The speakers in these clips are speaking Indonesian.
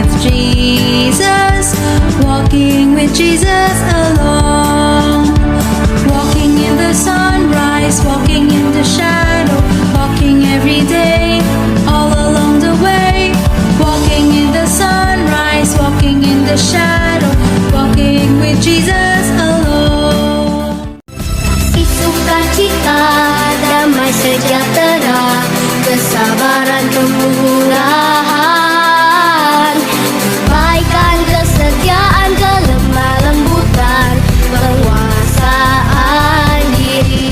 with Jesus, walking with Jesus alone. Walking in the sunrise, walking in the shadow, walking every day, all along the way. Walking in the sunrise, walking in the shadow, walking with Jesus alone. Kasih sukacita, damai sejahtera, kesabaran kemurahan, kebaikan, kesetiaan, kelemah lembutan, penguasaan diri.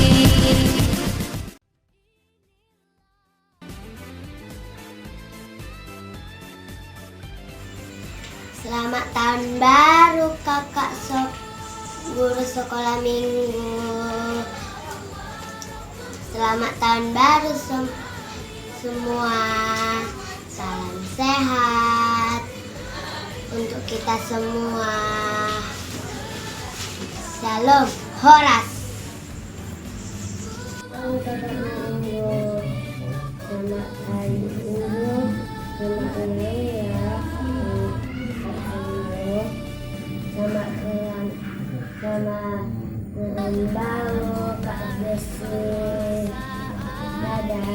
Selamat tahun baru kakak guru sekolah minggu. Selamat tahun baru semua. Salam sehat untuk kita semua. Shalom Horas. Selamat hari Minggu. Selamat hari ya. Selamat baru Kak Desi. Dadah.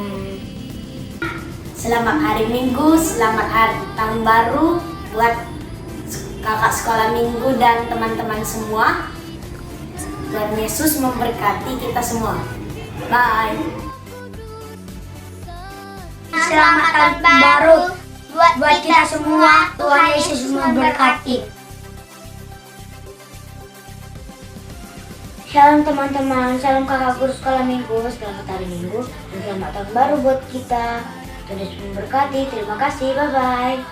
Selamat hari Minggu, selamat hari tahun baru buat kakak sekolah minggu dan teman-teman semua. Tuhan Yesus memberkati kita semua. Bye. Selamat tahun baru buat kita semua. Tuhan Yesus memberkati. Shalom teman-teman, salam kakak guru sekolah minggu, selamat hari Minggu dan selamat tahun baru buat kita. Tuhan Yesus memberkati, terima kasih, bye-bye.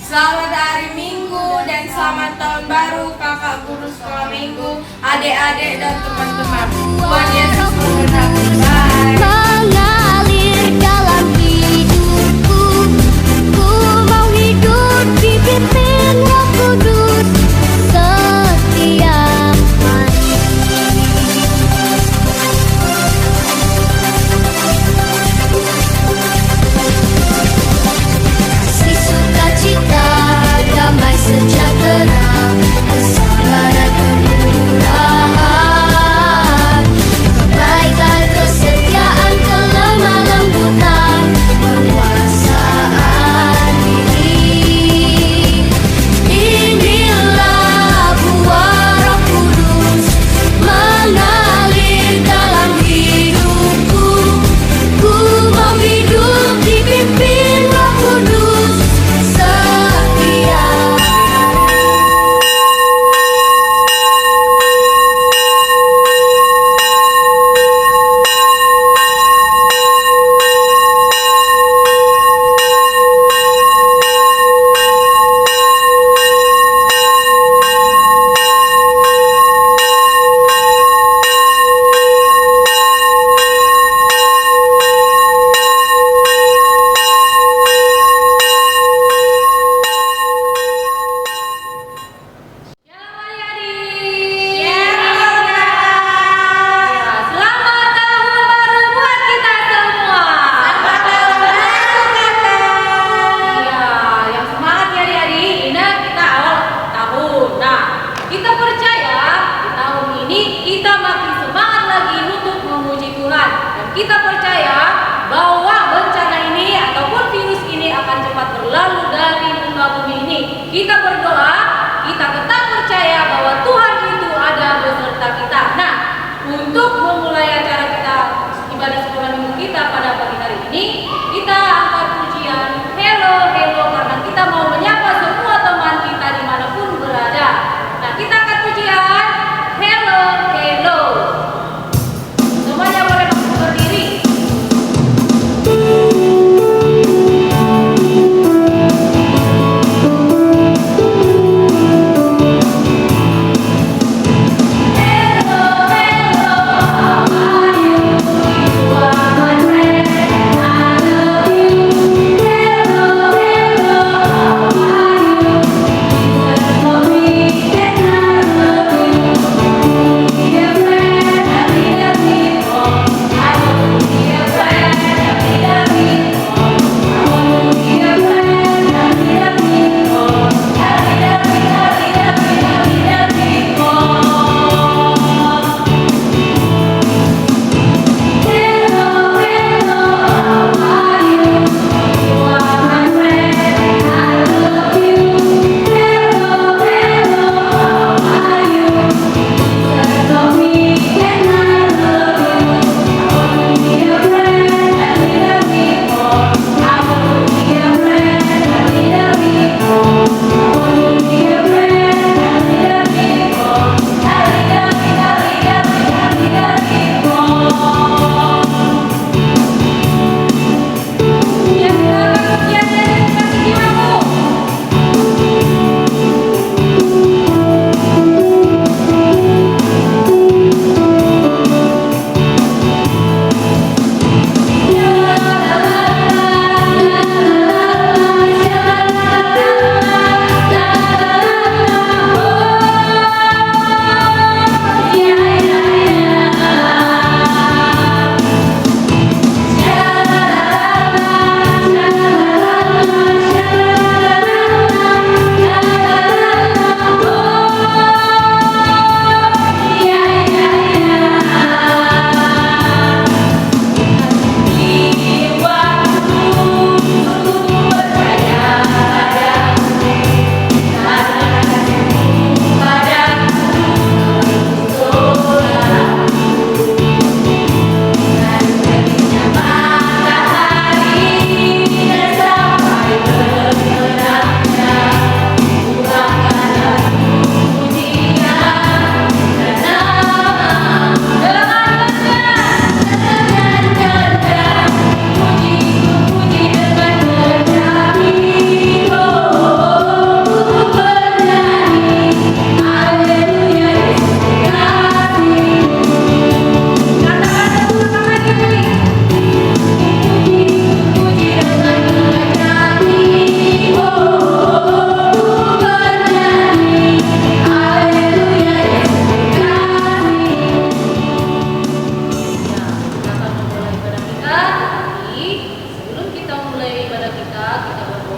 Selamat hari Minggu dan selamat tahun baru kakak guru sekolah minggu, adik-adik dan teman-teman. Tuhan Yesus memberkati. Bye. Mengalir dalam hidupku, ku mau hidup dipimpin Roh Kudus setiap hari. Kasih sukacita, damai sejahtera, kesabaran kemurahan, kebaikan, kesetiaan,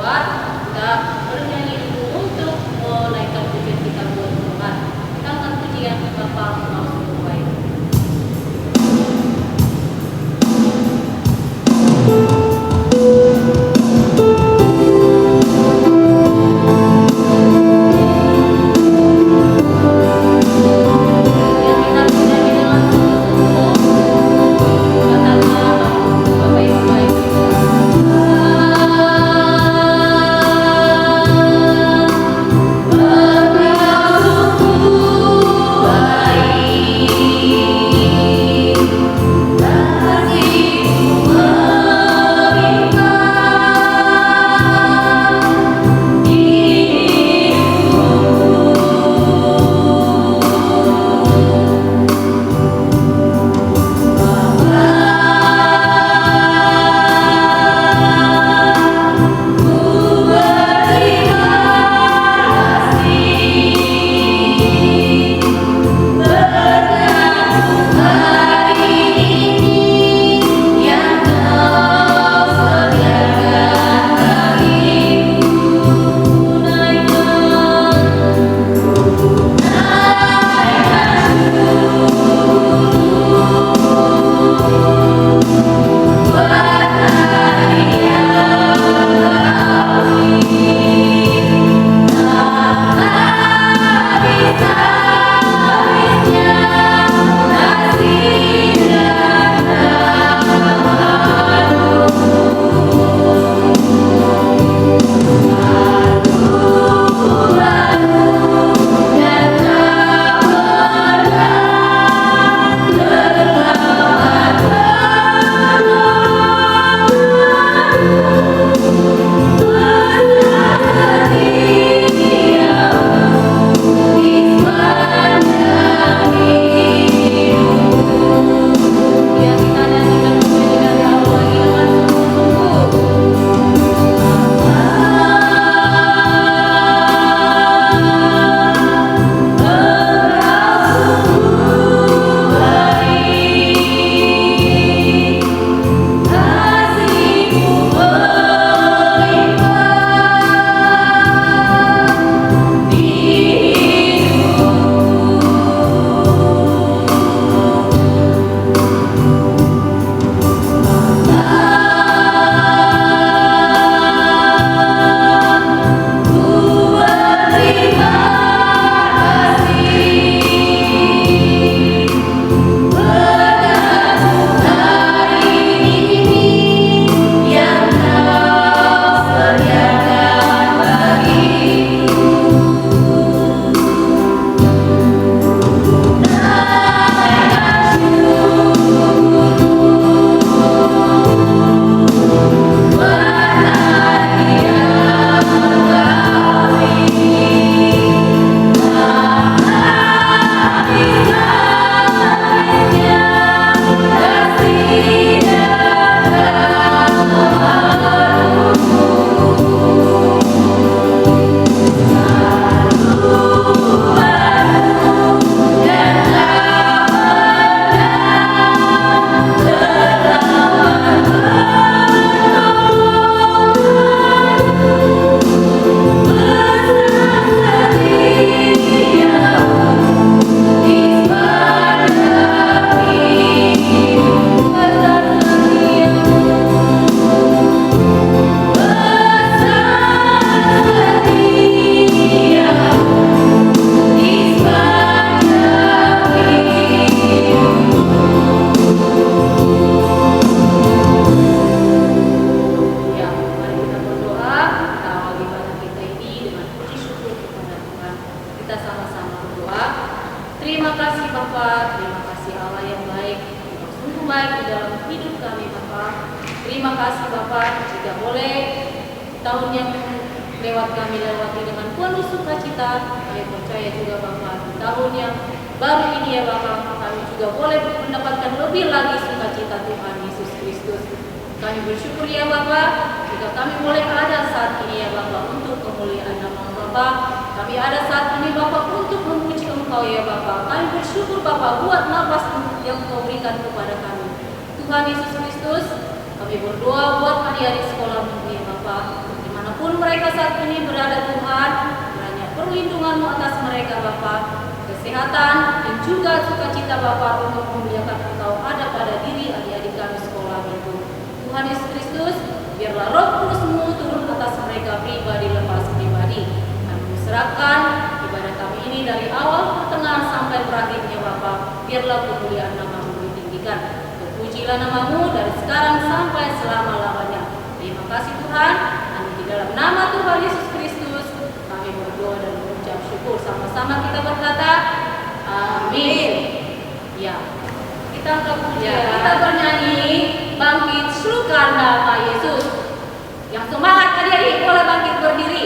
Bapak, kita bernyanyi dulu untuk menaikkan pujian kita buat Tuhan. Kita akan pujian Bapak langsung baik. tahun yang lewat kami lewati dengan penuh sukacita. Kami percaya juga Bapak, di tahun yang baru ini ya Bapak, kami juga boleh mendapatkan lebih lagi sukacita Tuhan Yesus Kristus. Kami bersyukur ya Bapak, jika kami boleh ada saat ini ya Bapak untuk kemuliaan nama Bapak. Kami ada saat ini Bapak untuk memuji Engkau ya Bapak. Kami bersyukur Bapak buat nafas yang Engkau berikan kepada kami. Tuhan Yesus Kristus, kami berdoa buat adik-adik sekolah minggu ya Bapak, dimanapun mereka saat ini berada Tuhan, kiranya perlindungan-Mu atas mereka Bapa, kesehatan dan juga sukacita Bapa untuk memuliakan Engkau ada pada diri adik-adik kami sekolah minggu. Tuhan Yesus Kristus, biarlah Roh Kudus-Mu turun atas mereka pribadi lepas pribadi. Kami serahkan ibadah kami ini dari awal, pertengahan sampai berakhirnya Bapa. Biarlah kemuliaan nama-Mu ditinggikan. Terpujilah nama-Mu dari sekarang sampai selama-lamanya. Terima kasih Tuhan. Amin. Di dalam nama Tuhan Yesus Kristus kami berdoa dan mengucap syukur. Sama-sama kita berkata amin. Ya, kita angkat pujian. Kita bernyanyi bangkit serukan nama Yesus. Yang semangat adik-adik boleh bangkit berdiri.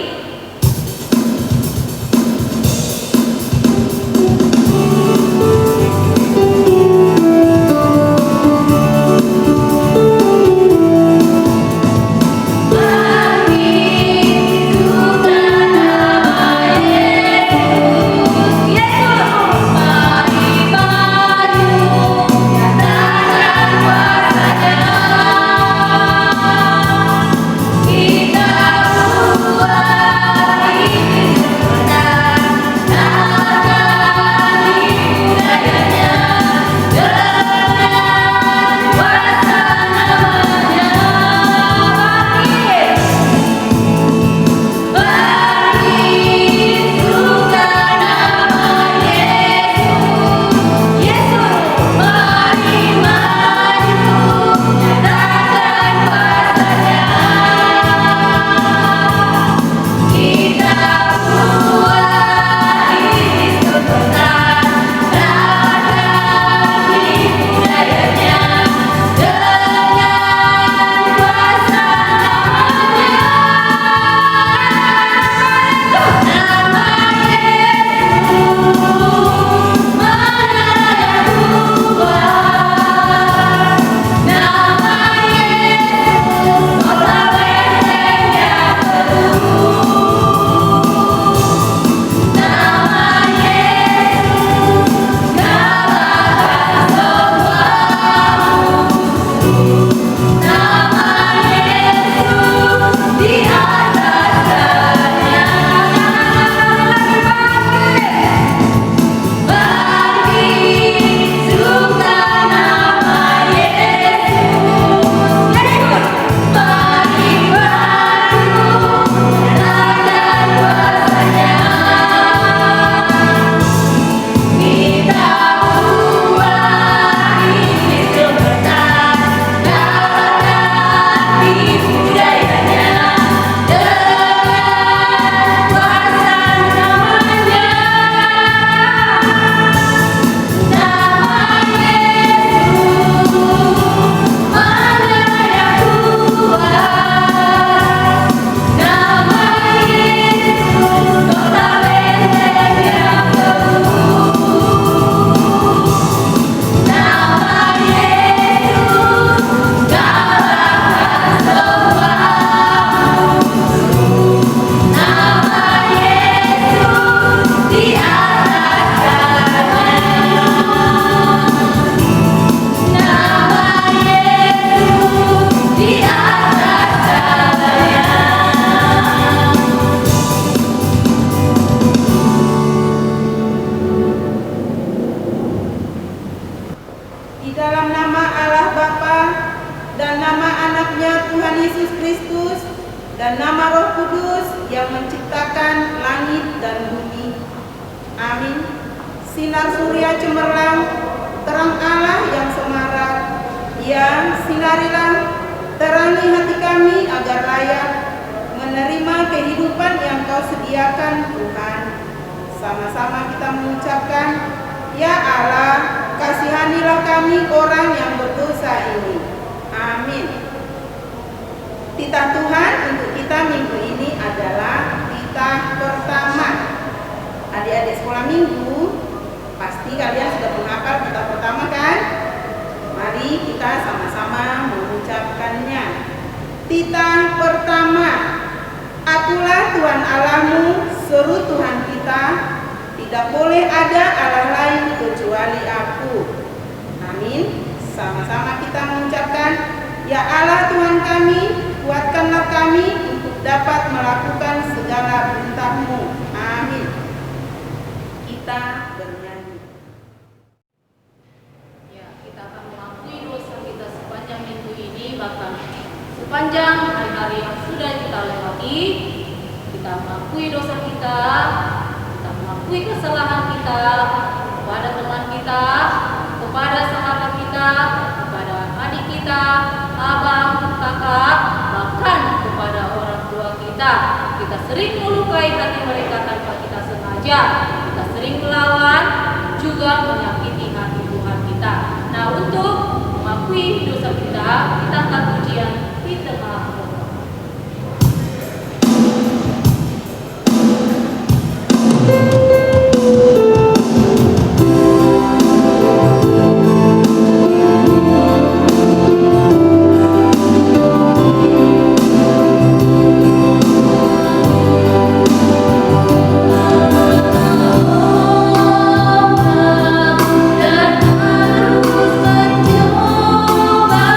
dan nama Roh Kudus yang menciptakan langit dan bumi. Amin. Sinar surya cemerlang, terang Allah yang semarak, ya sinarilah, terangi hati kami agar layak menerima kehidupan yang Kau sediakan Tuhan. Sama-sama kita mengucapkan, ya Allah, kasihanilah kami orang yang berdosa ini. Amin. Titah Tuhan untuk kita minggu ini adalah titah pertama. Adik-adik sekolah minggu, pasti kalian sudah menghafal titah pertama kan? Mari kita sama-sama mengucapkannya. Titah pertama, Akulah Tuhan Allahmu, seru Tuhan kita, tidak boleh ada Allah lain kecuali Aku. Amin. Sama-sama kita mengucapkan, ya Allah Tuhan kami, kuatkanlah kami untuk dapat melakukan segala perintah-Mu. Amin. Kita bernyanyi. Ya, kita akan mengakui dosa kita sepanjang minggu ini, bahkan sepanjang hari-hari yang sudah kita lewati. Kita mengakui dosa kita mengakui kesalahan kita kepada teman kita, kepada sahabat kita, kepada adik kita, abang, kakak, bahkan kepada orang tua kita. Kita sering melukai hati mereka tanpa kita sengaja. Kita sering melawan, juga menyakiti hati Tuhan kita. Nah, untuk mengakui dosa kita akan ujian di tengah doa. Dan harus mencoba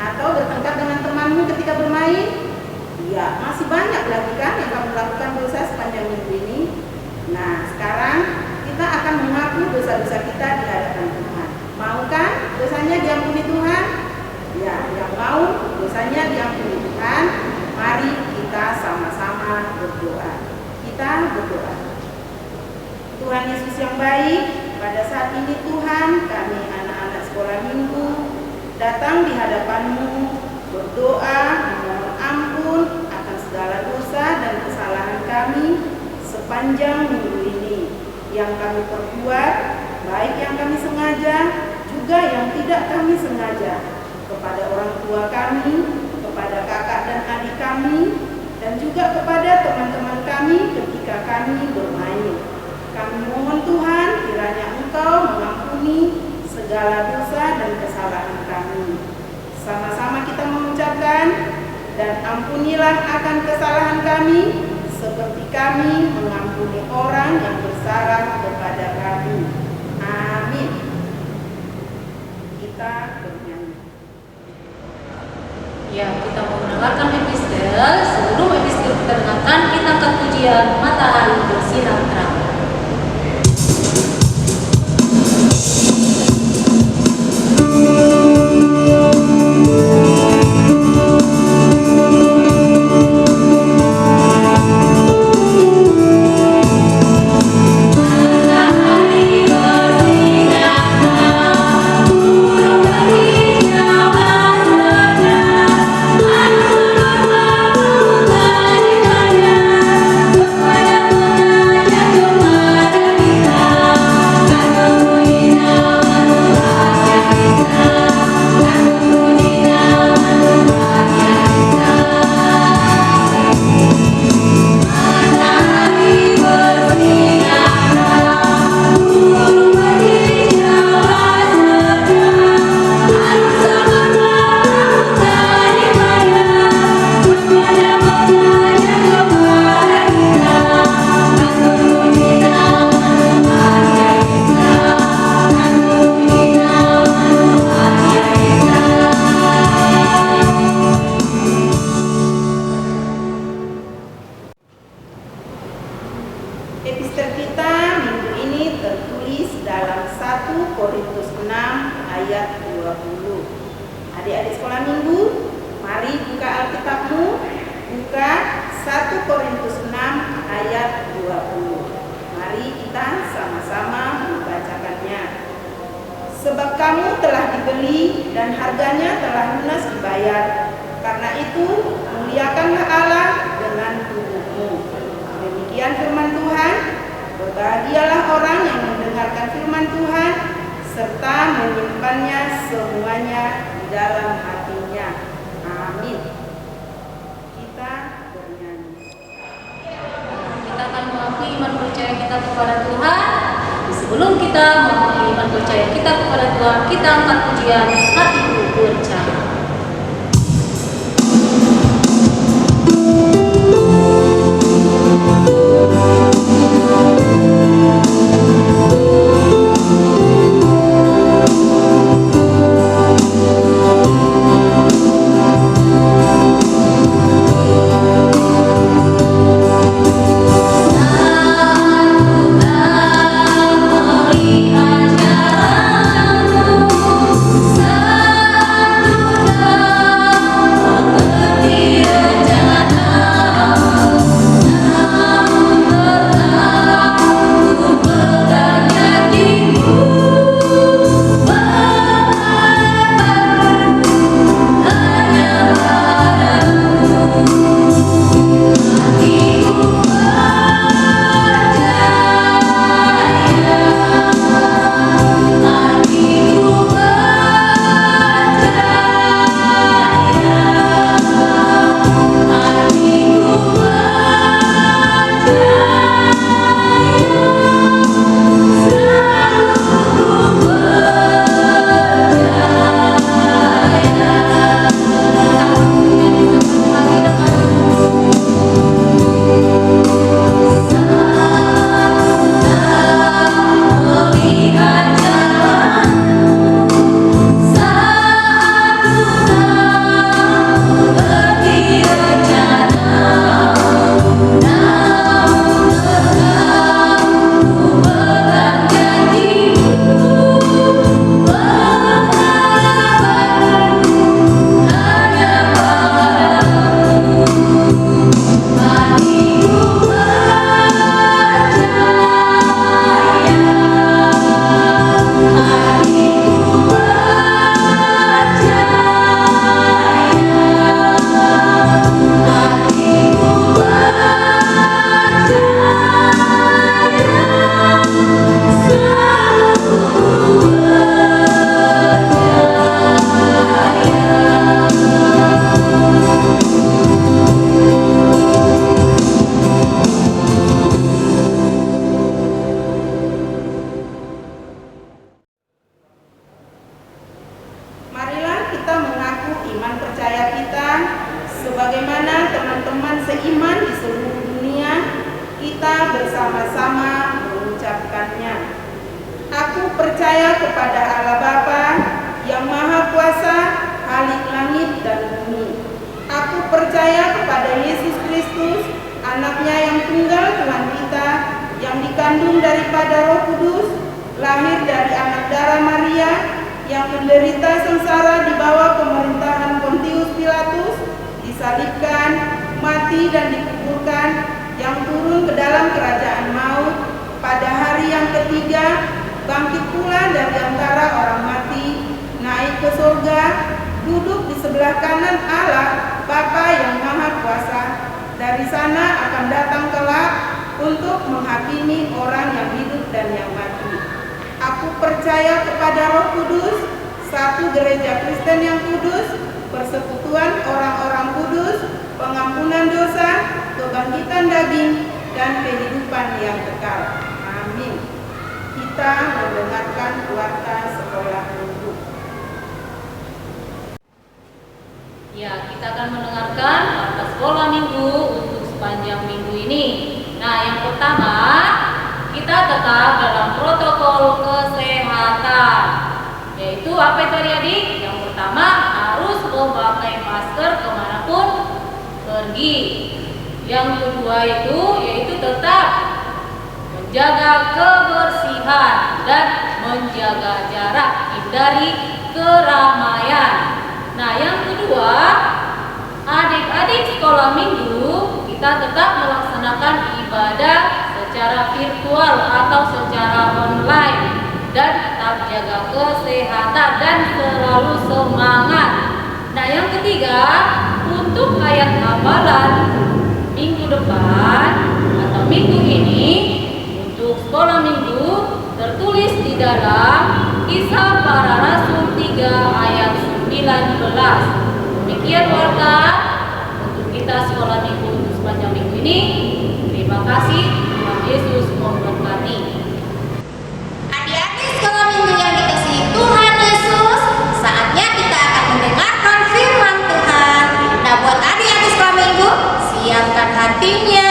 Atau bertengkar dengan temanmu ketika bermain? Ya, masih banyak lagi kan yang kamu lakukan dosa sepanjang minggu ini. Nah, sekarang kita akan mengaku dosa-dosa kita di hadapan Tuhan. Mau kan dosanya diampuni Tuhan? Ya, yang mau dosanya diampuni Tuhan, mari kita sama-sama berdoa. Kita berdoa. Tuhan Yesus yang baik, pada saat ini Tuhan, kami anak-anak sekolah minggu datang di hadapan-Mu, berdoa, memohon ampun akan segala dosa dan kesalahan kami sepanjang minggu ini yang kami perbuat, baik yang kami sengaja, juga yang tidak kami sengaja, kepada orang tua kami, kepada kakak dan adik kami, dan juga kepada teman-teman kami ketika kami bermain. Kami mohon Tuhan, kiranya Engkau mengampuni segala dosa dan kesalahan kami. Sama-sama kita mengucapkan, dan ampunilah akan kesalahan kami, seperti kami mengampuni orang yang bersalah kepada kami. Amin. Kita bernyanyi. Ya, kita mau mendengarkan epistel. Sebelum epistel kita dengarkan, kita akan pujian Matahari Bersinar Terang. Epistel kita minggu ini tertulis dalam 1 Korintus 6 ayat 20. Adik-adik sekolah minggu, mari buka Alkitabmu, buka 1 Korintus 6 ayat 20. Mari kita sama-sama membacakannya. Sebab kamu telah dibeli dan harganya telah lunas dibayar. Karena itu, muliakanlah Allah dengan tubuhmu. Demikian firman Tuhan. Berbahagialah orang yang mendengarkan firman Tuhan serta menyimpannya semuanya di dalam hatinya. Amin. Kita bernyanyi. Kita akan mengakui iman percaya kita kepada Tuhan. Sebelum kita mengakui iman percaya kita kepada Tuhan, kita angkat pujian Hatiku Percaya. Melihat jalanmu, Sebagaimana teman-teman seiman di seluruh dunia, kita bersama-sama mengucapkannya. Aku percaya kepada Allah Bapa yang Maha Kuasa, Khalik langit dan bumi. Aku percaya kepada Yesus Kristus, anaknya yang tunggal Tuhan kita, yang dikandung daripada Roh Kudus, lahir dari anak darah Maria, yang menderita sengsara di bawah pemerintahan Pontius Pilatus, disalibkan, mati dan dikuburkan, yang turun ke dalam kerajaan maut, pada hari yang ketiga, bangkit pula dari antara orang mati, naik ke surga, duduk di sebelah kanan Allah, Bapa yang Maha Kuasa. Dari sana akan datang kelak untuk menghakimi orang yang hidup dan yang mati. Aku percaya kepada Roh Kudus, satu gereja Kristen yang kudus, persekutuan orang-orang kudus, pengampunan dosa, kebangkitan daging, dan kehidupan yang kekal. Amin. Kita mendengarkan warta sekolah minggu. Ya, kita akan mendengarkan warta sekolah minggu untuk sepanjang minggu ini. Nah, yang pertama, kita tetap dalam protokol kesehatan. Yaitu apa itu adik-adik? Yang pertama, harus memakai masker kemanapun pergi. Yang kedua yaitu tetap menjaga kebersihan dan menjaga jarak, hindari keramaian. Nah, yang kedua, adik-adik sekolah minggu, kita tetap melaksanakan ibadah secara virtual atau secara online dan tetap jaga kesehatan dan selalu semangat. Nah, yang ketiga, untuk ayat hafalan minggu depan atau minggu ini untuk sekolah minggu tertulis di dalam Kisah Para Rasul 3 ayat 19. Demikian warta untuk kita sekolah minggu untuk sepanjang minggu ini. Terima kasih, Tuhan Yesus memberkati. Adik-adik sekolah minggu yang dikasihi Tuhan Yesus, saatnya kita akan mendengarkan firman Tuhan. Nah, buat adik-adik sekolah minggu, siapkan hatinya,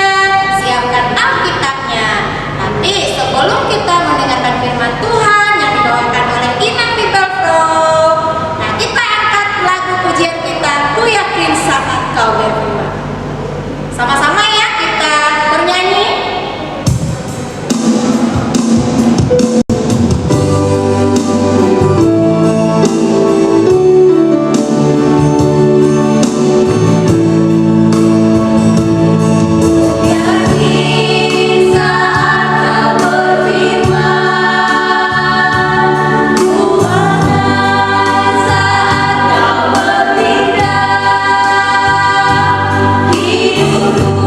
siapkan Alkitabnya. Nanti sebelum kita mendengarkan firman Tuhan yang dibawakan oleh Inang Bible Flow, nah kita angkat lagu pujian kita, Ku Yakin Saat Kau Berfirman. Sama-sama ya kita bernyanyi. Hidup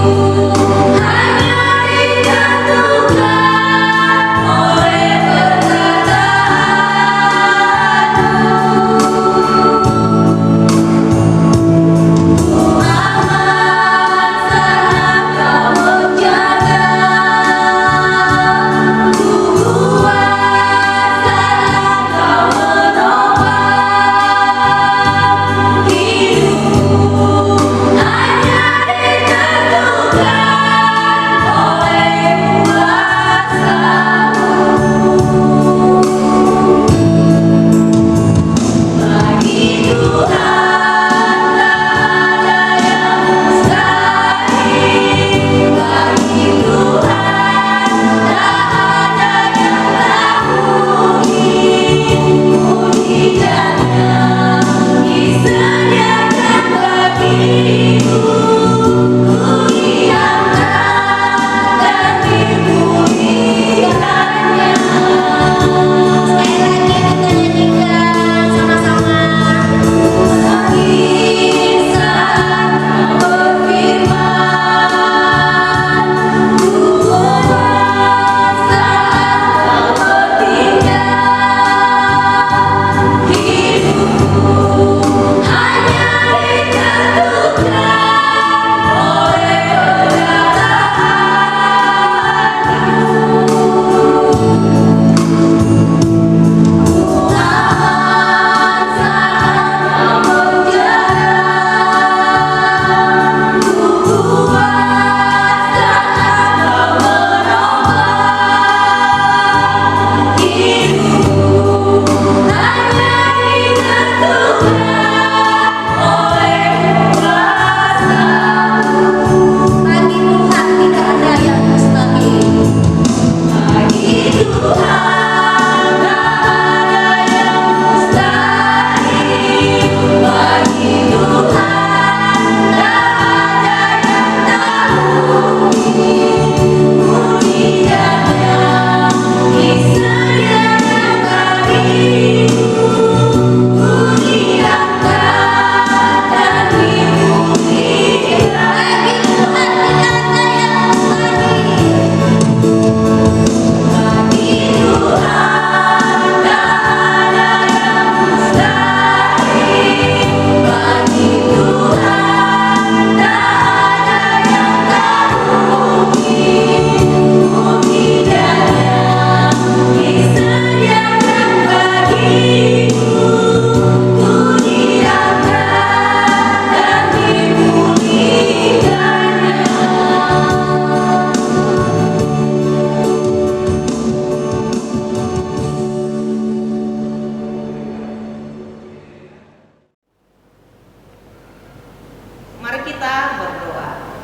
Mari kita berdoa.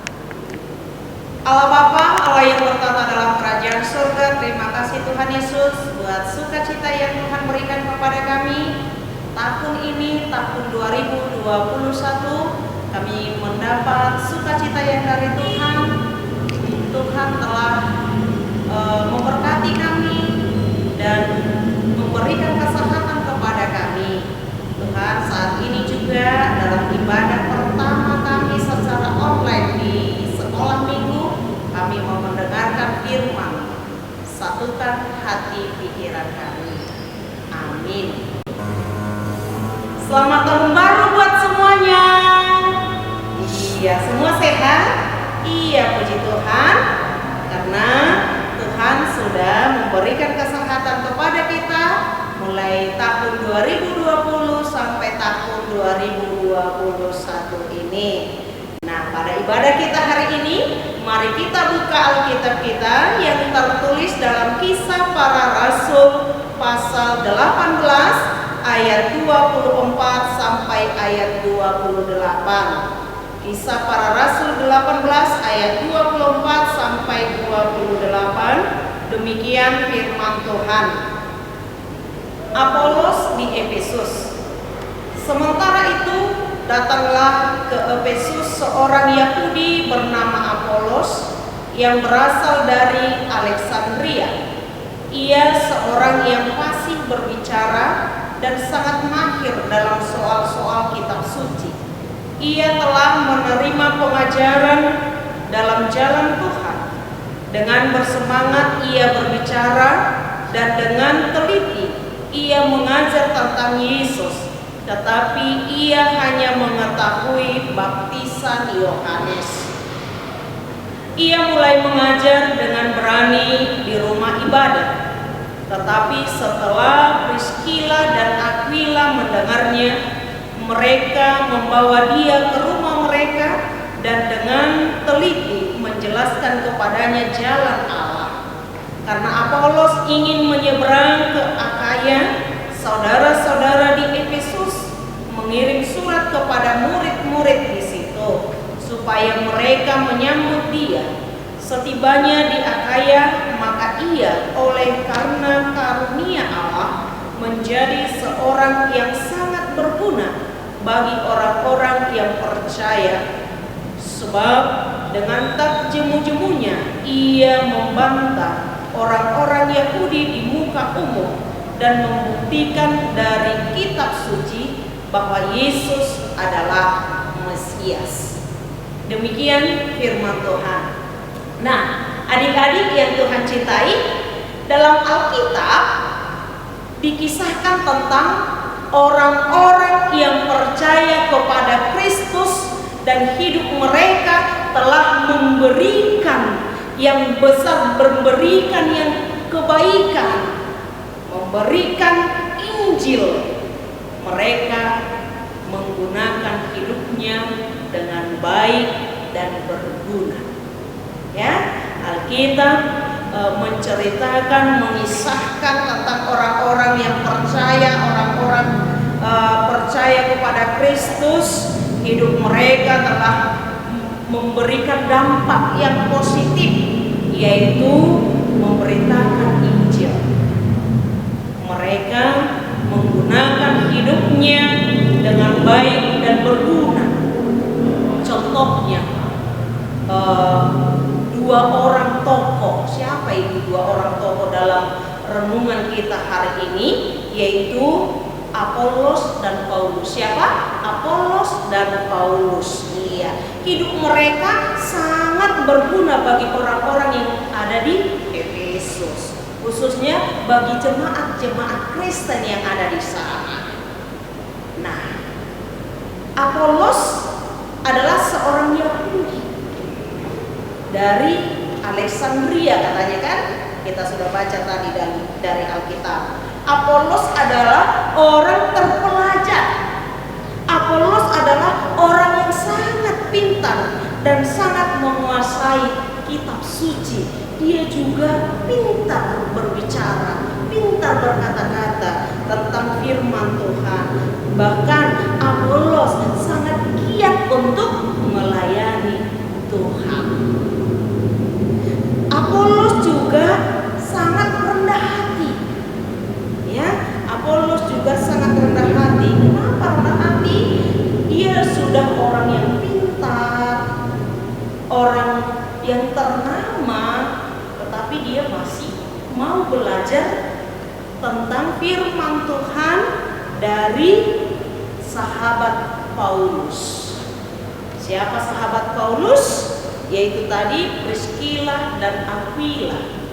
Allah Bapa, Allah yang bertata dalam kerajaan surga, terima kasih Tuhan Yesus buat sukacita yang Tuhan berikan kepada kami. Tahun ini, tahun 2021, kami mendapat sukacita yang dari Tuhan. Tuhan telah memberkati kami dan memberikan kesehatan kepada kami. Tuhan, saat ini juga dalam ibadah pertama kami secara online di sekolah minggu, kami mau mendengarkan firman. Satukan hati pikiran kami. Amin. Selamat tahun baru buat semuanya. Iya, semua sehat? Iya, puji Tuhan. Karena Tuhan sudah memberikan kesehatan kepada kita mulai tahun 2020 sampai tahun 2021 ini. Nah, pada ibadah kita hari ini, mari kita buka Alkitab kita yang tertulis dalam Kisah Para Rasul pasal 18 ayat 24 sampai ayat 28. Kisah Para Rasul 18 ayat 24 sampai 28. Demikian firman Tuhan. Apolos di Efesus. Sementara itu datanglah ke Efesus seorang Yahudi bernama Apolos yang berasal dari Alexandria. Ia seorang yang fasih berbicara dan sangat mahir dalam soal-soal kitab suci. Ia telah menerima pengajaran dalam jalan Tuhan. Dengan bersemangat ia berbicara dan dengan teliti ia mengajar tentang Yesus. Tetapi ia hanya mengetahui baptisan Yohanes. Ia mulai mengajar dengan berani di rumah ibadah. Tetapi setelah Priscilla dan Aquila mendengarnya, mereka membawa dia ke rumah mereka dan dengan teliti menjelaskan kepadanya jalan Allah. Karena Apolos ingin menyeberang ke Akaya, saudara-saudara di Efesus mengirim surat kepada murid-murid di situ supaya mereka menyambut dia. Setibanya di Akaya, maka ia oleh karena karunia Allah menjadi seorang yang sangat berguna bagi orang-orang yang percaya. Sebab dengan tak jemu-jemunya ia membantah orang-orang Yahudi di muka umum dan membuktikan dari kitab suci bahwa Yesus adalah Mesias. Demikian firman Tuhan. Nah, adik-adik yang Tuhan cintai, dalam Alkitab dikisahkan tentang orang-orang yang percaya kepada Kristus dan hidup mereka telah memberikan yang besar, memberikan yang kebaikan, memberikan Injil. Mereka menggunakan hidupnya dengan baik dan berguna. Ya, Alkitab menceritakan, mengisahkan tentang orang-orang yang percaya, orang-orang percaya kepada Kristus. Hidup mereka telah memberikan dampak yang positif, yaitu memberitakan Injil. Mereka menggunakan hidupnya dengan baik dan berguna. Contohnya, dua orang tokoh. Siapa itu dua orang tokoh dalam renungan kita hari ini? Yaitu Apolos dan Paulus. Siapa? Apolos dan Paulus. Iya. Hidup mereka sangat berguna bagi orang-orang yang ada di Efesus, khususnya bagi jemaat-jemaat Kristen yang ada di sana. Nah, Apolos adalah seorang Yahudi dari Alexandria, katanya kan? Kita sudah baca tadi dari Alkitab. Apolos adalah orang terpelajar. Apolos adalah orang yang sangat pintar dan sangat menguasai kitab suci. Dia juga pintar berbicara, pintar berkata-kata tentang firman Tuhan. Bahkan Apolos sangat giat untuk sudah orang yang pintar, orang yang ternama, tetapi dia masih mau belajar tentang firman Tuhan dari sahabat Paulus. Siapa sahabat Paulus? Yaitu tadi Priscilla dan Aquila.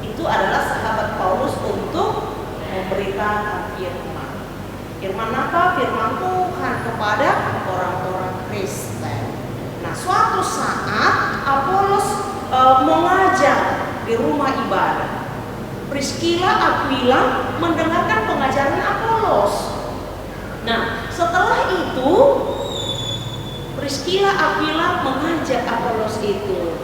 Itu adalah sahabat Paulus untuk memberitakan firman. Firman apa? Firman Tuhan kepada orang-orang Kristen. Nah, suatu saat Apolos mengajar di rumah ibadah. Priscilla, Aquila mendengarkan pengajaran Apolos. Nah, setelah itu Priscilla, Aquila mengajak Apolos itu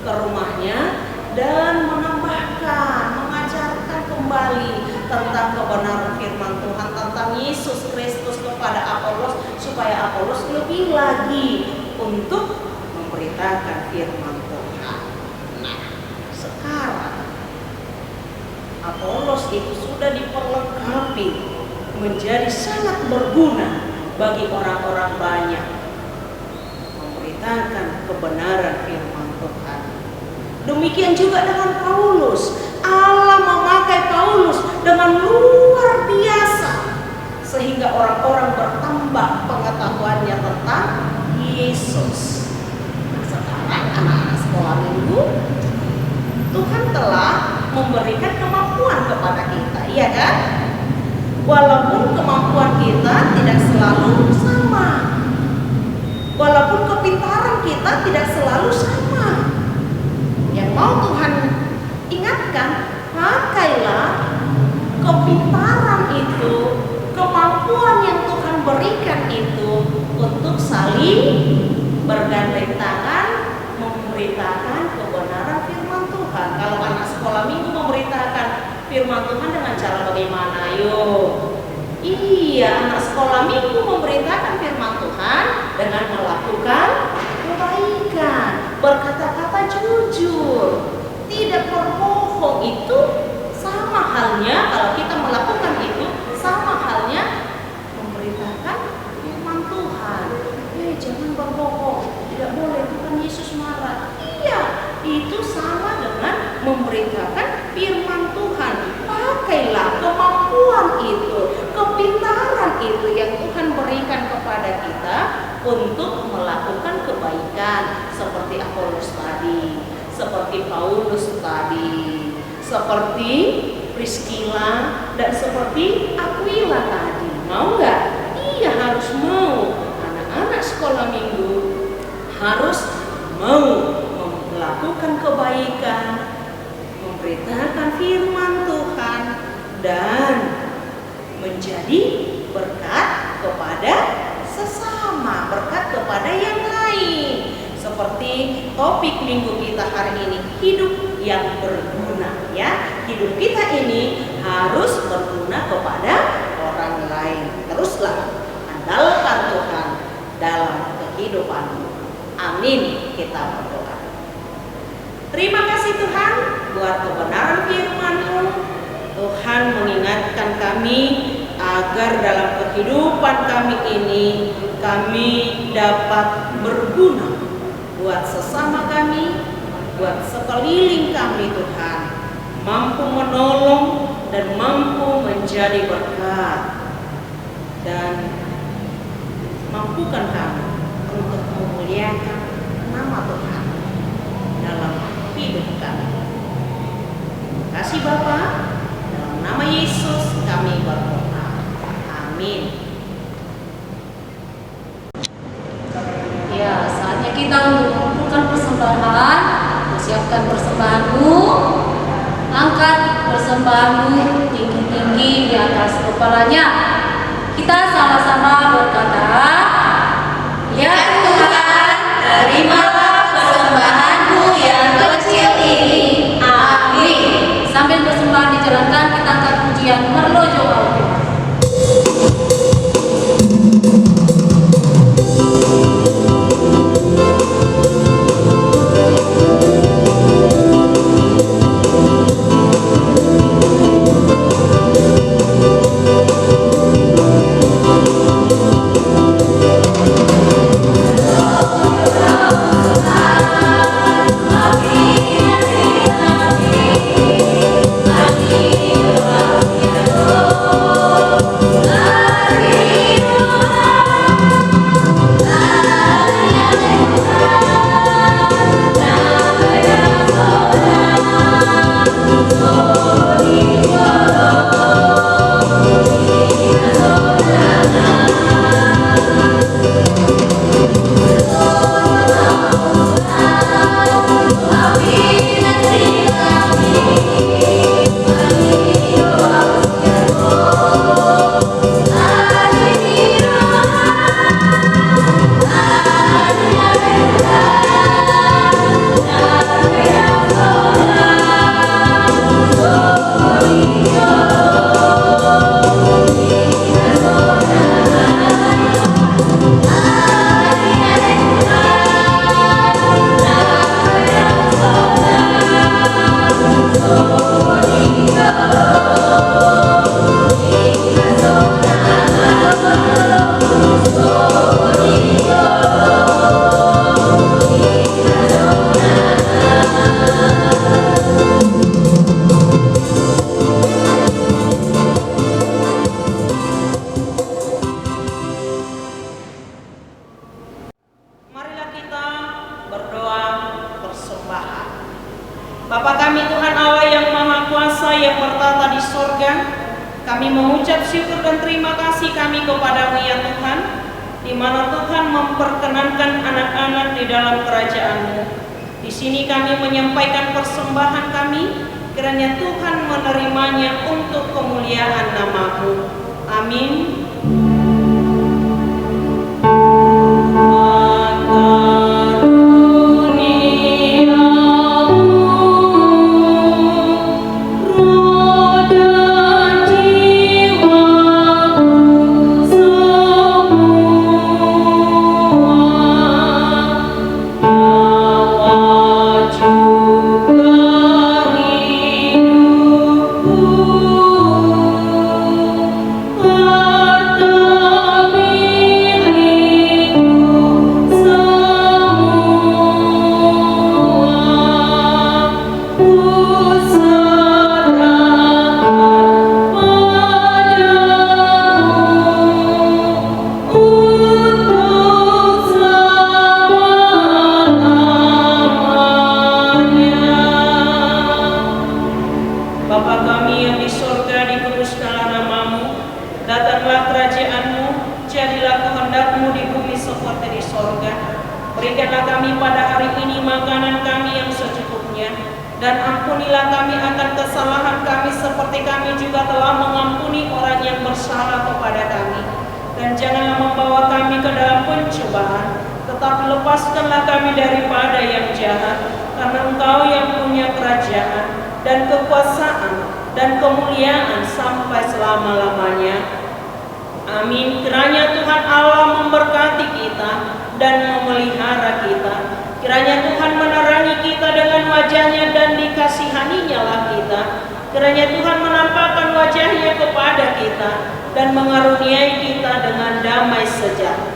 ke rumahnya dan mengajarkan kembali tentang kebenaran firman Tuhan, tentang Yesus Kristus kepada Apolos, supaya Apolos lebih lagi untuk memberitakan firman Tuhan. Nah, sekarang Apolos itu sudah diperlengkapi menjadi sangat berguna bagi orang-orang banyak, memberitakan kebenaran firman Tuhan. Demikian juga dengan Paulus. Allah memakai Paulus dengan luar biasa sehingga orang-orang bertambah pengetahuannya tentang Yesus. Nah, sekarang anak-anak sekolah minggu, Tuhan telah memberikan kemampuan kepada kita, iya kan? Walaupun kemampuan kita tidak selalu sama, walaupun kepintaran kita tidak selalu sama, yang mau Tuhan ingatkan, pakailah kepintaran itu, kemampuan yang Tuhan berikan itu untuk saling bergandeng tangan memberitakan kebenaran firman Tuhan. Kalau anak sekolah minggu memberitakan firman Tuhan dengan cara bagaimana? Ayo. Iya, anak sekolah minggu memberitakan firman Tuhan dengan melakukan kebaikan, berkata-kata jujur, tidak berbohong. Itu sama halnya, kalau kita melakukan itu sama halnya memberitakan firman Tuhan. Jangan berbohong, tidak boleh, Tuhan Yesus marah. Iya, itu sama dengan memberitakan firman Tuhan. Pakailah kemampuan itu, kepintaran itu yang Tuhan berikan kepada kita untuk melakukan kebaikan, seperti Apolos tadi, seperti Paulus tadi, seperti Priscilla dan seperti Aquila tadi. Mau nggak? Iya, harus mau. Anak-anak sekolah minggu harus mau melakukan kebaikan, memberitakan firman Tuhan, dan menjadi berkat kepada sesama, berkat kepada yang lain. Seperti topik minggu kita hari ini, hidup yang berguna, ya. Hidup kita ini harus berguna kepada orang lain. Teruslah andalkan Tuhan dalam kehidupanmu. Amin. Kita berdoa. Terima kasih Tuhan buat kebenaran firman-Mu. Tuhan mengingatkan kami agar dalam kehidupan kami ini kami dapat berguna buat sesama kami, buat sekeliling kami Tuhan, mampu menolong dan mampu menjadi berkat, dan mampukan kami untuk memuliakan nama Tuhan dalam hidup kami. Terima kasih Bapa, dalam nama Yesus kami berdoa. Amin. Ya, saatnya kita untuk mengumpulkan persembahan. Persiapkan persembahanmu, angkat persembahanmu tinggi-tinggi di atas kepalanya. Kita sama-sama berkata, ya Tuhan, terimalah persembahanmu yang kecil ini. Amin. Sambil persembahan dijalankan, kita angkat pujian Merlojo Audio. Bapa kami Tuhan Allah yang Maha Kuasa yang bertata di sorga, kami mengucap syukur dan terima kasih kami kepada-Mu ya Tuhan, di mana Tuhan memperkenankan anak-anak di dalam kerajaan-Mu. Di sini kami menyampaikan persembahan kami, kiranya Tuhan menerimanya untuk kemuliaan nama-Mu. Amin. Bapa kami yang di sorga, dikuduskanlah nama-Mu, datanglah kerajaan-Mu, jadilah kehendak-Mu di bumi seperti di sorga. Berikanlah kami pada hari ini makanan kami yang secukupnya, dan ampunilah kami akan kesalahan kami seperti kami juga telah mengampuni orang yang bersalah kepada kami. Dan janganlah membawa kami ke dalam pencobaan, tetapi lepaskanlah kami daripada yang jahat, karena Engkau yang punya kerajaan dan kekuasaan dan kemuliaan sampai selama-lamanya. Amin. Kiranya Tuhan Allah memberkati kita dan memelihara kita. Kiranya Tuhan menerangi kita dengan wajah-Nya dan dikasihani-Nya lah kita. Kiranya Tuhan menampakkan wajah-Nya kepada kita dan mengaruniai kita dengan damai sejahtera.